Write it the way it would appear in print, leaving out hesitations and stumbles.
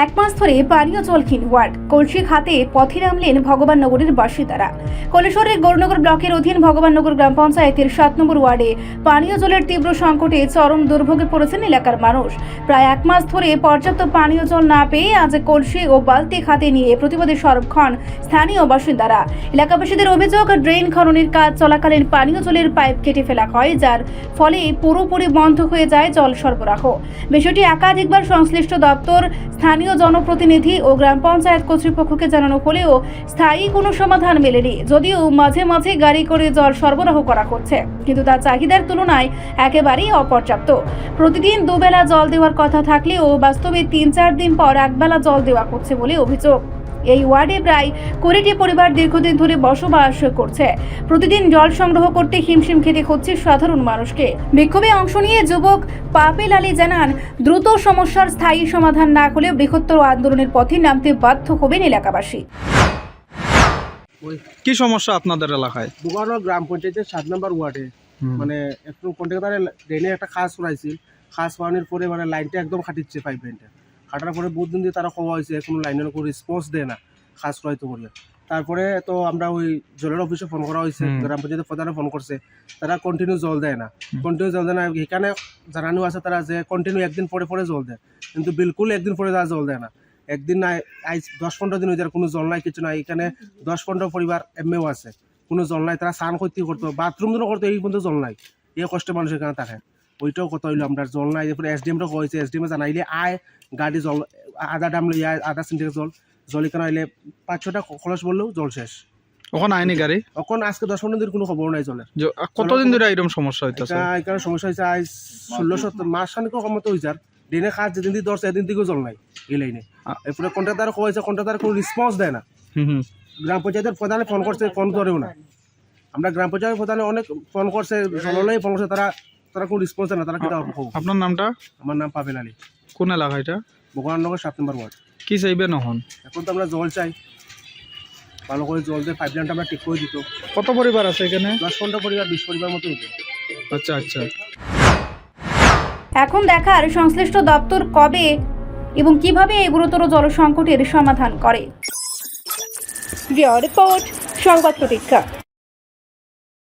এক মাস ধরে পানীয় জলহীন ওয়ার্ড কলসি খাতে পথে নামলেন ভগবাননগরের বাসিন্দারা। কৈলাসহরের গৌরনগর ব্লকের অধীন ভগবাননগর গ্রাম পঞ্চায়েতের 7 নম্বর ওয়ার্ডে পানীয় জলের তীব্র সংকটে চরম দুর্ভোগে পড়েছেন এলাকার মানুষ। প্রায় এক মাস ধরে পর্যাপ্ত পানীয় জল না পেয়ে আজ কলসি ও বালতি খাতে নিয়ে প্রতিবাদে সরব হন স্থানীয় বাসিন্দারা। এলাকাবাসীদের অভিযোগ, ড্রেন খননের কাজ চলাকালীন পানীয় জলের পাইপ কেটে ফেলা হয়, যার ফলে পুরোপুরি বন্ধ হয়ে যায় জল সরবরাহ। বিষয়টি একাধিকবার সংশ্লিষ্ট দপ্তর, স্থানীয় জনপ্রতিনিধি ও গ্রাম পঞ্চায়েত কর্তৃপক্ষকে জানানো হলেও স্থায়ী কোনো সমাধান মেলেনি। যদিও মাঝে মাঝে গাড়ি করে জল সরবরাহ করা হচ্ছে, কিন্তু তার চাহিদার তুলনায় একেবারেই অপর্যাপ্ত। প্রতিদিন দুবেলা জল দেওয়ার কথা থাকলেও বাস্তবে 3-4 দিন পর একবেলা জল দেওয়া হচ্ছে বলে অভিযোগ। এই ওয়ার্ডে প্রায় 20টি পরিবার দীর্ঘদিন ধরে বসবাস করছে। প্রতিদিন জল সংগ্রহ করতে হিমশিম খেতে হচ্ছে সাধারণ মানুষকে। বিক্ষোভে অংশ নিয়ে যুবক পাপেল আলী জানান, দ্রুত সমস্যার স্থায়ী সমাধান না হলে বৃহত্তর আন্দোলনের পথে নামতে বাধ্য হবেন এলাকাবাসী। কি সমস্যা আপনাদের এলাকায়? বুগানো গ্রাম পঞ্চায়েতের 7 নম্বর ওয়ার্ডে মানে একটু কন্ট্রাক্টরে ড্রেনে একটা খাস করাইছিল। খাস করানোর পরে মানে লাইনটা একদম খাটিচ্ছে, পাইপ লাইনটা খাটার পরে বহুত দিন দিয়ে তারা খোয়া হয়েছে, কোনো লাইনের কোনো রেসপন্স দেয় না খাস করাইতে করিয়া। তারপরে তো আমরা ওই জলের অফিসে ফোন করা হয়েছে, গ্রাম পঞ্চায়েতের প্রধানে ফোন করছে, তারা কন্টিনিউ জল দেয় না। এখানে জানানো আছে তারা যে কন্টিনিউ একদিন পরে পরে জল দেয়, কিন্তু বিলকুল একদিন পরে তারা জল দেয় না। একদিন নাই, আজ 10-15 দিন হয়ে যায় কোনো জল নাই, কিছু নাই। এখানে 10-15 পরিবার এমএও আছে, কোনো জল নাই। তারা স্নান করতে করতো, বাথরুম যেন করতো, এই পর্যন্ত জল নাই। এই কষ্টে মানুষ এখানে থাকে। ওইটাও কথা হইলো আমরা জল নাই। এরপরে এসডিএমটা হয়েছে, এসডিএমে জানাইলে আয় গাড়ি জল আধা ডাম লইয়া আধা সিন্টেক্স জল এখানে আইলে 5-6টা খরচ বললেও জল শেষ। ওখানে আইনি গাড়ি এখন আজকে 10-15 দিন কোনো খবর নাই জলের। কতদিন ধরে এরকম সমস্যা হইতেছে? এখানে সমস্যা হয়েছে আজ 16 মাস খানিক কমতো হয়ে যার। দিনে খাস যেদিন দিয়ে 10 এদিন থেকেও জল নাই এই লাইনে। এরপরে কন্ট্রাক্টর হয়েছে, কন্ট্রাক্টর কোনো রেসপন্স দেয় না। গ্রাম পঞ্চায়েতের প্রধানে ফোন করছে, ফোন ধরেও না। আমরা গ্রাম পঞ্চায়েতের প্রধানে অনেক ফোন করছে, জললাই ফোন করছে, তারা কোনো রেসপন্স দেয় না। তারা কিনা আপনার নামটা? আমার নাম পাপেল আলী। কোন এলাকা এটা? ভগবাননগর 7 নম্বর ওয়ার্ড। কি চাইবেন এখন? এখন তো আমরা জল চাই, ভালো করে জল দিয়ে পাইপ লাইনটা আমরা ঠিক করে দিত। কত পরিবার আছে এখানে? 10-15 পরিবার, 20 পরিবার মতো হতো। আচ্ছা আচ্ছা। এখন দেখার সংশ্লিষ্ট দপ্তর কবে এবং কিভাবে এই গুরুতর জল সংকটের সমাধান করে। রিপোর্ট, সংবাদ প্রতীক্ষা।